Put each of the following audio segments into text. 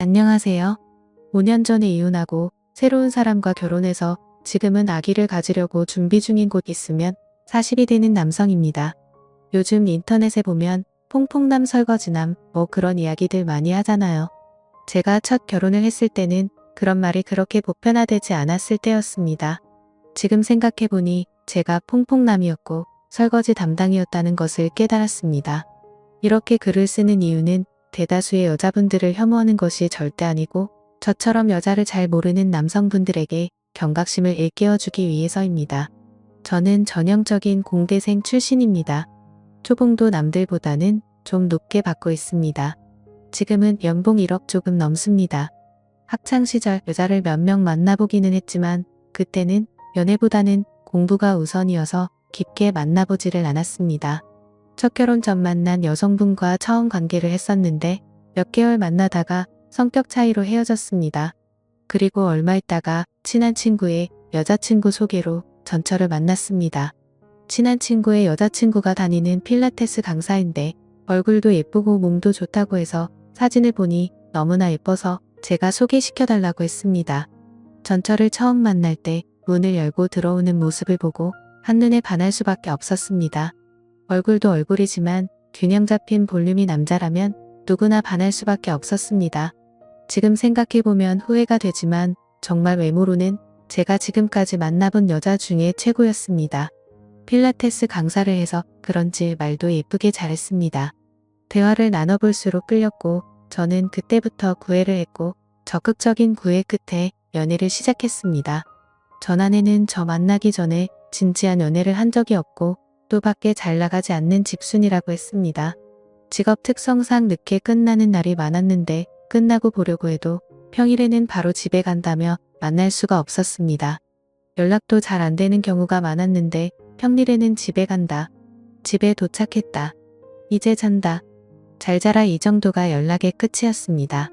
안녕하세요. 5년 전에 이혼하고 새로운 사람과 결혼해서 지금은 아기를 가지려고 준비 중인 곳 있으면 40이 되는 남성입니다. 요즘 인터넷에 보면 퐁퐁남 설거지남 뭐 그런 이야기들 많이 하잖아요. 제가 첫 결혼을 했을 때는 그런 말이 그렇게 보편화되지 않았을 때였습니다. 지금 생각해보니 제가 퐁퐁남이었고 설거지 담당이었다는 것을 깨달았습니다. 이렇게 글을 쓰는 이유는 대다수의 여자분들을 혐오하는 것이 절대 아니고 저처럼 여자를 잘 모르는 남성분들에게 경각심을 일깨워주기 위해서입니다. 저는 전형적인 공대생 출신입니다. 초봉도 남들보다는 좀 높게 받고 있습니다. 지금은 연봉 1억 조금 넘습니다. 학창시절 여자를 몇 명 만나보기는 했지만 그때는 연애보다는 공부가 우선이어서 깊게 만나보지를 않았습니다. 첫 결혼 전 만난 여성분과 처음 관계를 했었는데 몇 개월 만나다가 성격 차이로 헤어졌습니다. 그리고 얼마 있다가 친한 친구의 여자친구 소개로 전철을 만났습니다. 친한 친구의 여자친구가 다니는 필라테스 강사인데 얼굴도 예쁘고 몸도 좋다고 해서 사진을 보니 너무나 예뻐서 제가 소개시켜달라고 했습니다. 전철을 처음 만날 때 문을 열고 들어오는 모습을 보고 한눈에 반할 수밖에 없었습니다. 얼굴도 얼굴이지만 균형 잡힌 볼륨이 남자라면 누구나 반할 수밖에 없었습니다. 지금 생각해보면 후회가 되지만 정말 외모로는 제가 지금까지 만나본 여자 중에 최고였습니다. 필라테스 강사를 해서 그런지 말도 예쁘게 잘했습니다. 대화를 나눠볼수록 끌렸고 저는 그때부터 구애를 했고 적극적인 구애 끝에 연애를 시작했습니다. 전 아내는 저 만나기 전에 진지한 연애를 한 적이 없고 또 밖에 잘 나가지 않는 집순이라고 했습니다. 직업 특성상 늦게 끝나는 날이 많았는데 끝나고 보려고 해도 평일에는 바로 집에 간다며 만날 수가 없었습니다. 연락도 잘 안 되는 경우가 많았는데 평일에는 집에 간다. 집에 도착했다. 이제 잔다. 잘 자라 이 정도가 연락의 끝이었습니다.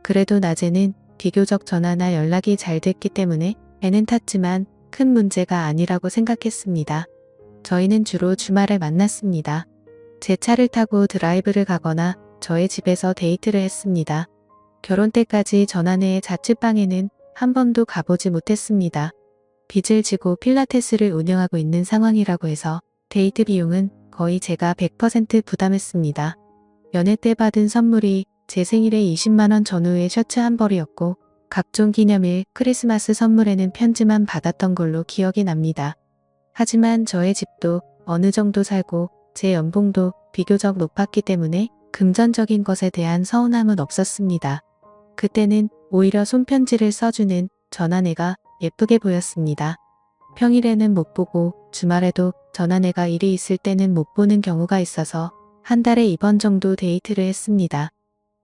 그래도 낮에는 비교적 전화나 연락이 잘 됐기 때문에 애는 탔지만 큰 문제가 아니라고 생각했습니다. 저희는 주로 주말에 만났습니다. 제 차를 타고 드라이브를 가거나 저의 집에서 데이트를 했습니다. 결혼 때까지 전 아내의 자취방에는 한 번도 가보지 못했습니다. 빚을 지고 필라테스를 운영하고 있는 상황이라고 해서 데이트 비용은 거의 제가 100% 부담했습니다. 연애 때 받은 선물이 제 생일에 20만 원 전후의 셔츠 한 벌이었고 각종 기념일, 크리스마스 선물에는 편지만 받았던 걸로 기억이 납니다. 하지만 저의 집도 어느 정도 살고 제 연봉도 비교적 높았기 때문에 금전적인 것에 대한 서운함은 없었습니다. 그때는 오히려 손편지를 써주는 전 아내가 예쁘게 보였습니다. 평일에는 못 보고 주말에도 전 아내가 일이 있을 때는 못 보는 경우가 있어서 한 달에 2번 정도 데이트를 했습니다.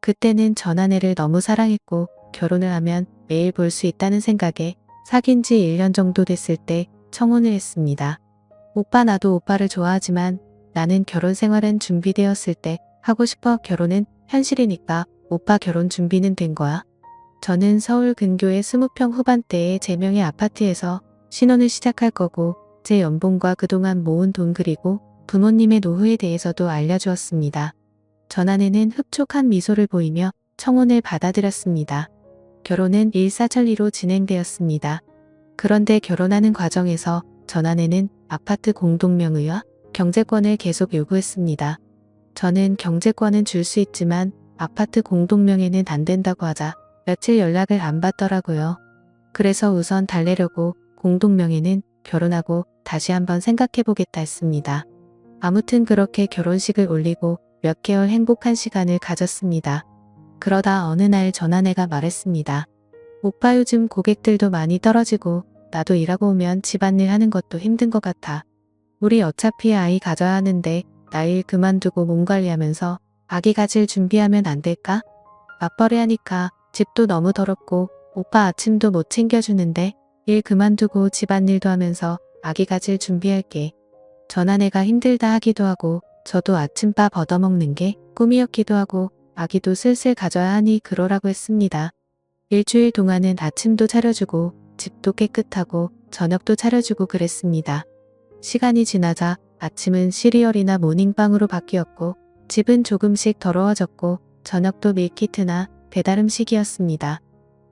그때는 전 아내를 너무 사랑했고 결혼을 하면 매일 볼 수 있다는 생각에 사귄 지 1년 정도 됐을 때 청혼을 했습니다. 오빠 나도 오빠를 좋아하지만 나는 결혼 생활은 준비되었을 때 하고 싶어. 결혼은 현실이니까 오빠 결혼 준비는 된 거야. 저는 서울 근교의 20평 후반대의 제 명의 아파트에서 신혼을 시작할 거고 제 연봉과 그동안 모은 돈 그리고 부모님의 노후에 대해서도 알려주었습니다. 전 아내는 흡족한 미소를 보이며 청혼을 받아들였습니다. 결혼은 일사천리로 진행되었습니다. 그런데 결혼하는 과정에서 전 아내는 아파트 공동명의와 경제권을 계속 요구했습니다. 저는 경제권은 줄 수 있지만 아파트 공동명의는 안 된다고 하자 며칠 연락을 안 받더라고요. 그래서 우선 달래려고 공동명의는 결혼하고 다시 한번 생각해보겠다 했습니다. 아무튼 그렇게 결혼식을 올리고 몇 개월 행복한 시간을 가졌습니다. 그러다 어느 날 전 아내가 말했습니다. 오빠 요즘 고객들도 많이 떨어지고 나도 일하고 오면 집안일 하는 것도 힘든 것 같아. 우리 어차피 아이 가져야 하는데 나 일 그만두고 몸 관리하면서 아기 가질 준비하면 안 될까? 맞벌이 하니까 집도 너무 더럽고 오빠 아침도 못 챙겨주는데 일 그만두고 집안일도 하면서 아기 가질 준비할게. 전 아내가 힘들다 하기도 하고 저도 아침밥 얻어먹는 게 꿈이었기도 하고 아기도 슬슬 가져야 하니 그러라고 했습니다. 일주일 동안은 아침도 차려주고 집도 깨끗하고 저녁도 차려주고 그랬습니다. 시간이 지나자 아침은 시리얼이나 모닝빵으로 바뀌었고 집은 조금씩 더러워졌고 저녁도 밀키트나 배달음식이었습니다.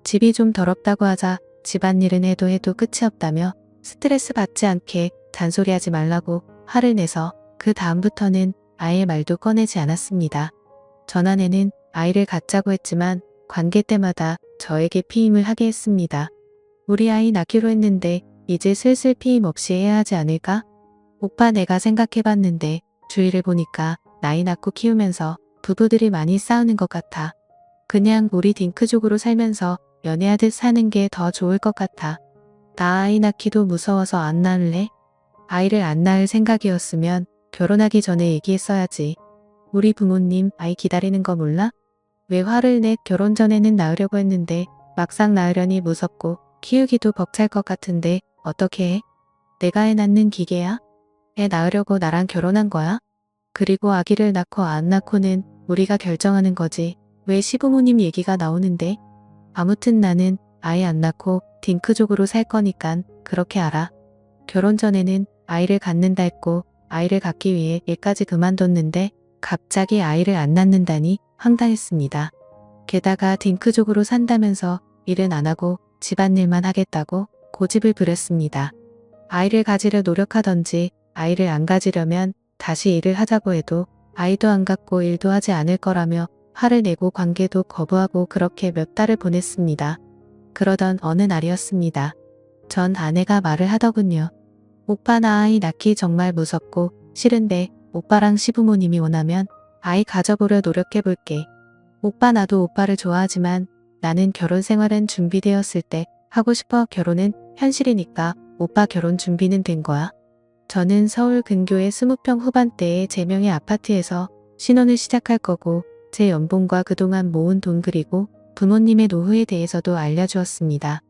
집이 좀 더럽다고 하자 집안일은 해도 끝이 없다며 스트레스 받지 않게 잔소리하지 말라고 화를 내서 그 다음부터는 아예 말도 꺼내지 않았습니다. 전아내는 아이를 갖자고 했지만 관계 때마다 저에게 피임을 하게 했습니다. 우리 아이 낳기로 했는데 이제 슬슬 피임 없이 해야 하지 않을까? 오빠 내가 생각해봤는데 주위를 보니까 나이 낳고 키우면서 부부들이 많이 싸우는 것 같아. 그냥 우리 딩크족으로 살면서 연애하듯 사는 게 더 좋을 것 같아. 나 아이 낳기도 무서워서 안 낳을래? 아이를 안 낳을 생각이었으면 결혼하기 전에 얘기했어야지. 우리 부모님 아이 기다리는 거 몰라? 왜 화를 내? 결혼 전에는 낳으려고 했는데 막상 낳으려니 무섭고 키우기도 벅찰 것 같은데 어떻게 해? 내가 애 낳는 기계야? 애 낳으려고 나랑 결혼한 거야? 그리고 아기를 낳고 안 낳고는 우리가 결정하는 거지. 왜 시부모님 얘기가 나오는데? 아무튼 나는 아이 안 낳고 딩크족으로 살 거니깐 그렇게 알아. 결혼 전에는 아이를 갖는다 했고 아이를 갖기 위해 일까지 그만뒀는데 갑자기 아이를 안 낳는다니 황당했습니다. 게다가 딩크족으로 산다면서 일은 안 하고 집안일만 하겠다고 고집을 부렸습니다. 아이를 가지려 노력하던지 아이를 안 가지려면 다시 일을 하자고 해도 아이도 안 갖고 일도 하지 않을 거라며 화를 내고 관계도 거부하고 그렇게 몇 달을 보냈습니다. 그러던 어느 날이었습니다. 전 아내가 말을 하더군요. 오빠 나 아이 낳기 정말 무섭고 싫은데 오빠랑 시부모님이 원하면 아이 가져보려 노력해볼게. 오빠 나도 오빠를 좋아하지만 나는 결혼 생활은 준비되었을 때 하고 싶어. 결혼은 현실이니까 오빠 결혼 준비는 된 거야. 저는 서울 근교의 20평 후반대의 제 명의 아파트에서 신혼을 시작할 거고 제 연봉과 그동안 모은 돈 그리고 부모님의 노후에 대해서도 알려주었습니다.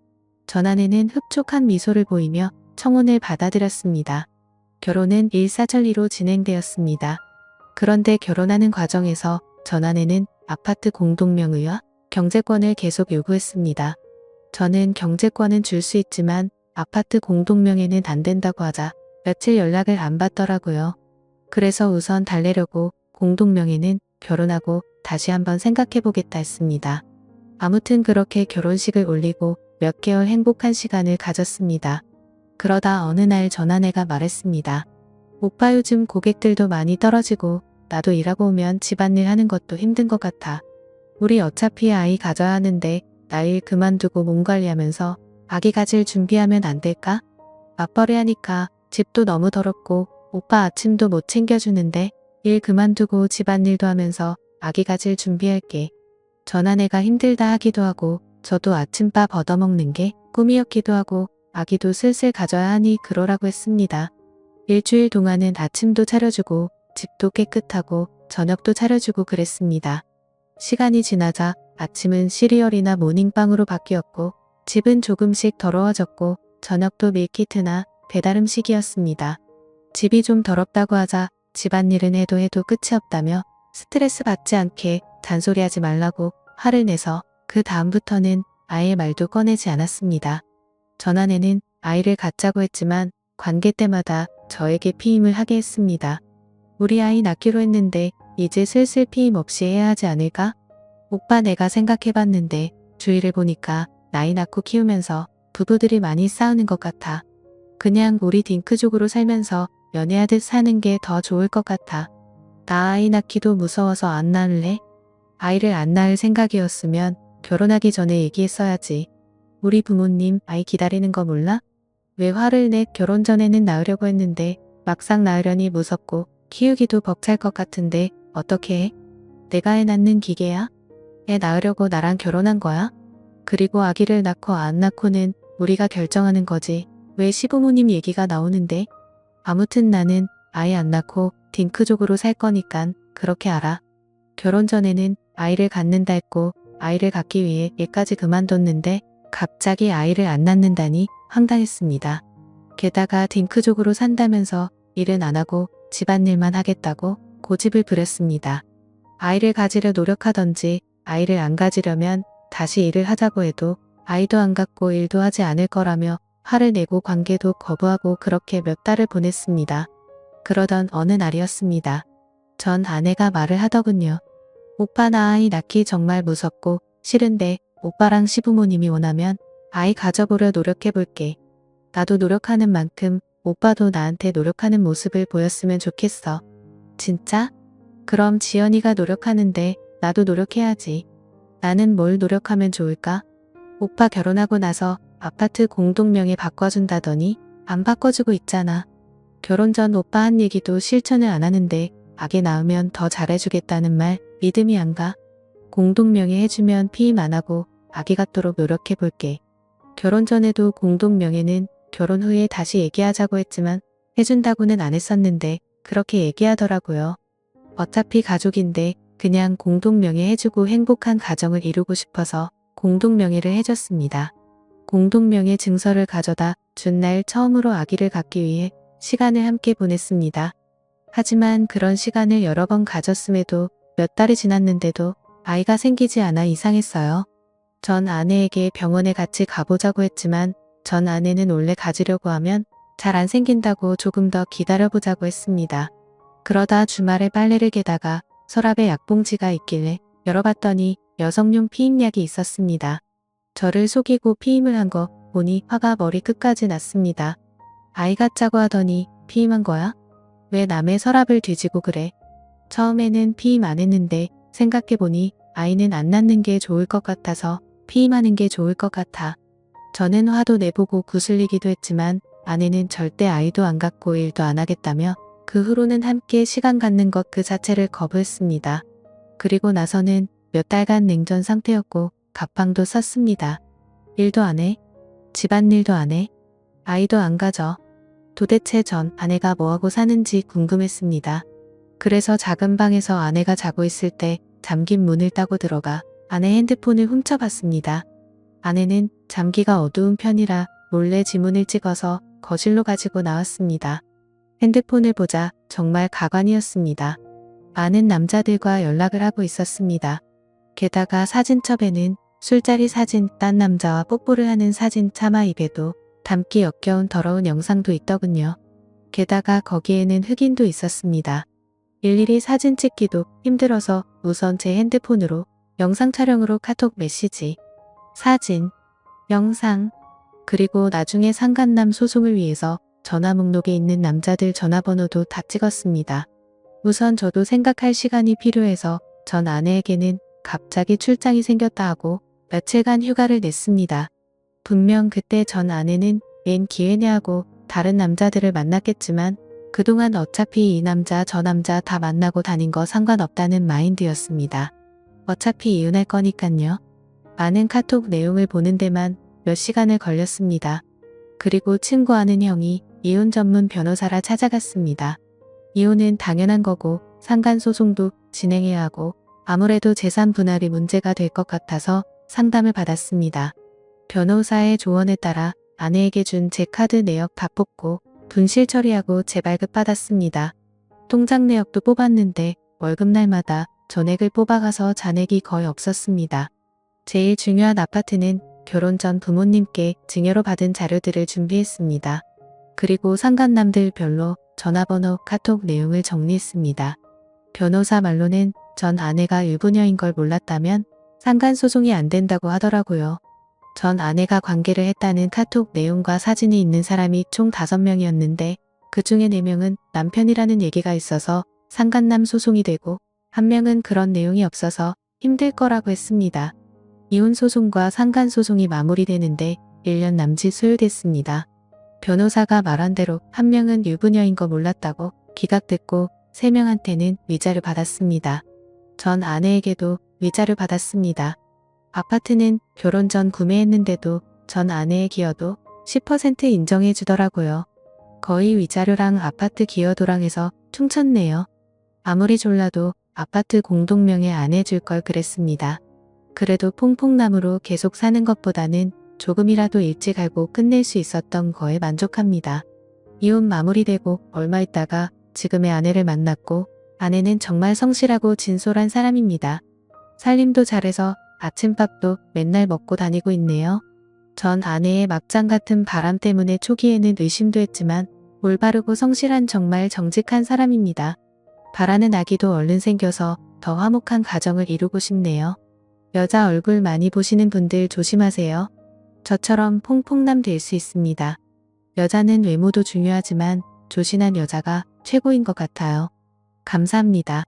전 아내는 흡족한 미소를 보이며 청혼을 받아들였습니다. 결혼은 일사천리로 진행되었습니다. 그런데 결혼하는 과정에서 전 아내는 아파트 공동명의와 경제권을 계속 요구했습니다. 저는 경제권은 줄 수 있지만 아파트 공동명의는 안 된다고 하자 며칠 연락을 안 받더라고요. 그래서 우선 달래려고 공동명의는 결혼하고 다시 한번 생각해보겠다 했습니다. 아무튼 그렇게 결혼식을 올리고 몇 개월 행복한 시간을 가졌습니다. 그러다 어느 날 전 아내가 말했습니다. 오빠 요즘 고객들도 많이 떨어지고 나도 일하고 오면 집안일 하는 것도 힘든 것 같아. 우리 어차피 아이 가져야 하는데 나 일 그만두고 몸 관리하면서 아기 가질 준비하면 안 될까? 맞벌이 하니까 집도 너무 더럽고 오빠 아침도 못 챙겨주는데 일 그만두고 집안일도 하면서 아기 가질 준비할게. 전 아내가 힘들다 하기도 하고 저도 아침밥 얻어먹는 게 꿈이었기도 하고 아기도 슬슬 가져야 하니 그러라고 했습니다. 일주일 동안은 아침도 차려주고 집도 깨끗하고 저녁도 차려주고 그랬습니다. 시간이 지나자 아침은 시리얼이나 모닝빵으로 바뀌었고 집은 조금씩 더러워졌고 저녁도 밀키트나 배달음식이었습니다. 집이 좀 더럽다고 하자 집안일은 해도 끝이 없다며 스트레스 받지 않게 잔소리하지 말라고 화를 내서 그 다음부터는 아예 말도 꺼내지 않았습니다. 전 아내는 아이를 갖자고 했지만 관계 때마다 저에게 피임을 하게 했습니다. 우리 아이 낳기로 했는데 이제 슬슬 피임 없이 해야 하지 않을까? 오빠 내가 생각해봤는데 주위를 보니까 나이 낳고 키우면서 부부들이 많이 싸우는 것 같아. 그냥 우리 딩크족으로 살면서 연애하듯 사는 게 더 좋을 것 같아. 나 아이 낳기도 무서워서 안 낳을래? 아이를 안 낳을 생각이었으면 결혼하기 전에 얘기했어야지. 우리 부모님 아이 기다리는 거 몰라? 왜 화를 내? 결혼 전에는 낳으려고 했는데 막상 낳으려니 무섭고 키우기도 벅찰 것 같은데 어떻게 해? 내가 애 낳는 기계야? 애 낳으려고 나랑 결혼한 거야? 그리고 아기를 낳고 안 낳고는 우리가 결정하는 거지. 왜 시부모님 얘기가 나오는데? 아무튼 나는 아이 안 낳고 딩크족으로 살 거니깐 그렇게 알아. 결혼 전에는 아이를 갖는다 했고 아이를 갖기 위해 일까지 그만뒀는데 갑자기 아이를 안 낳는다니 황당했습니다. 게다가 딩크족으로 산다면서 일은 안 하고 집안일만 하겠다고 고집을 부렸습니다. 아이를 가지려 노력하던지 아이를 안 가지려면 다시 일을 하자고 해도 아이도 안 갖고 일도 하지 않을 거라며 화를 내고 관계도 거부하고 그렇게 몇 달을 보냈습니다. 그러던 어느 날이었습니다. 전 아내가 말을 하더군요. 오빠 나 아이 낳기 정말 무섭고 싫은데 오빠랑 시부모님이 원하면 아이 가져보려 노력해볼게. 나도 노력하는 만큼 오빠도 나한테 노력하는 모습을 보였으면 좋겠어. 진짜? 그럼 지연이가 노력하는데 나도 노력해야지. 나는 뭘 노력하면 좋을까? 오빠 결혼하고 나서 아파트 공동명의 바꿔준다더니 안 바꿔주고 있잖아. 결혼 전 오빠 한 얘기도 실천을 안 하는데 아기 낳으면 더 잘해주겠다는 말 믿음이 안 가. 공동명의 해주면 피임 안 하고 아기 갖도록 노력해볼게. 결혼 전에도 공동명예는 결혼 후에 다시 얘기하자고 했지만 해준다고는 안 했었는데 그렇게 얘기하더라고요. 어차피 가족인데 그냥 공동명예 해주고 행복한 가정을 이루고 싶어서 공동명예를 해줬습니다. 공동명예 증서를 가져다 준 날 처음으로 아기를 갖기 위해 시간을 함께 보냈습니다. 하지만 그런 시간을 여러 번 가졌음에도 몇 달이 지났는데도 아이가 생기지 않아 이상했어요. 전 아내에게 병원에 같이 가보자고 했지만 전 아내는 원래 가지려고 하면 잘 안 생긴다고 조금 더 기다려보자고 했습니다. 그러다 주말에 빨래를 개다가 서랍에 약봉지가 있길래 열어봤더니 여성용 피임약이 있었습니다. 저를 속이고 피임을 한 거 보니 화가 머리 끝까지 났습니다. 아이 같자고 하더니 피임한 거야? 왜 남의 서랍을 뒤지고 그래? 처음에는 피임 안 했는데 생각해보니 아이는 안 낳는 게 좋을 것 같아서 피임하는 게 좋을 것 같아. 저는 화도 내보고 구슬리기도 했지만 아내는 절대 아이도 안 갖고 일도 안 하겠다며 그 후로는 함께 시간 갖는 것 그 자체를 거부했습니다. 그리고 나서는 몇 달간 냉전 상태였고 갑방도 썼습니다. 일도 안 해? 집안일도 안 해? 아이도 안 가져. 도대체 전 아내가 뭐하고 사는지 궁금했습니다. 그래서 작은 방에서 아내가 자고 있을 때 잠긴 문을 따고 들어가 아내 핸드폰을 훔쳐봤습니다. 아내는 잠기가 어두운 편이라 몰래 지문을 찍어서 거실로 가지고 나왔습니다. 핸드폰을 보자 정말 가관이었습니다. 많은 남자들과 연락을 하고 있었습니다. 게다가 사진첩에는 술자리 사진, 딴 남자와 뽀뽀를 하는 사진, 차마 입에도 담기 역겨운 더러운 영상도 있더군요. 게다가 거기에는 흑인도 있었습니다. 일일이 사진 찍기도 힘들어서 우선 제 핸드폰으로 영상 촬영으로 카톡 메시지, 사진, 영상, 그리고 나중에 상간남 소송을 위해서 전화 목록에 있는 남자들 전화번호도 다 찍었습니다. 우선 저도 생각할 시간이 필요해서 전 아내에게는 갑자기 출장이 생겼다 하고 며칠간 휴가를 냈습니다. 분명 그때 전 아내는 웬 기회냐 하고 다른 남자들을 만났겠지만 그동안 어차피 이 남자 저 남자 다 만나고 다닌 거 상관없다는 마인드였습니다. 어차피 이혼할 거니깐요. 많은 카톡 내용을 보는 데만 몇 시간을 걸렸습니다. 그리고 친구 아는 형이 이혼 전문 변호사라 찾아갔습니다. 이혼은 당연한 거고 상간소송도 진행해야 하고 아무래도 재산 분할이 문제가 될 것 같아서 상담을 받았습니다. 변호사의 조언에 따라 아내에게 준 제 카드 내역 다 뽑고 분실 처리하고 재발급 받았습니다. 통장 내역도 뽑았는데 월급날마다 전액을 뽑아가서 잔액이 거의 없었습니다. 제일 중요한 아파트는 결혼 전 부모님께 증여로 받은 자료들을 준비했습니다. 그리고 상간남들 별로 전화번호, 카톡 내용을 정리했습니다. 변호사 말로는 전 아내가 일부녀인 걸 몰랐다면 상간소송이 안 된다고 하더라고요. 전 아내가 관계를 했다는 카톡 내용과 사진이 있는 사람이 총 5명이었는데 그 중에 4명은 남편이라는 얘기가 있어서 상간남 소송이 되고 1명은 그런 내용이 없어서 힘들 거라고 했습니다. 이혼 소송과 상간 소송이 마무리되는데 1년 남짓 소요됐습니다. 변호사가 말한 대로 1명은 유부녀인 거 몰랐다고 기각됐고 3명한테는 위자료 받았습니다. 전 아내에게도 위자료 받았습니다. 아파트는 결혼 전 구매했는데도 전 아내의 기여도 10% 인정해 주더라고요. 거의 위자료랑 아파트 기여도랑 해서 퉁쳤네요. 아무리 졸라도 아파트 공동명의 안 해줄 걸 그랬습니다. 그래도 퐁퐁남으로 계속 사는 것보다는 조금이라도 일찍 알고 끝낼 수 있었던 거에 만족합니다. 이혼 마무리되고 얼마 있다가 지금의 아내를 만났고 아내는 정말 성실하고 진솔한 사람입니다. 살림도 잘해서 아침밥도 맨날 먹고 다니고 있네요. 전 아내의 막장 같은 바람 때문에 초기에는 의심도 했지만 올바르고 성실한 정말 정직한 사람입니다. 바라는 아기도 얼른 생겨서 더 화목한 가정을 이루고 싶네요. 여자 얼굴 많이 보시는 분들 조심하세요. 저처럼 퐁퐁남 될 수 있습니다. 여자는 외모도 중요하지만 조신한 여자가 최고인 것 같아요. 감사합니다.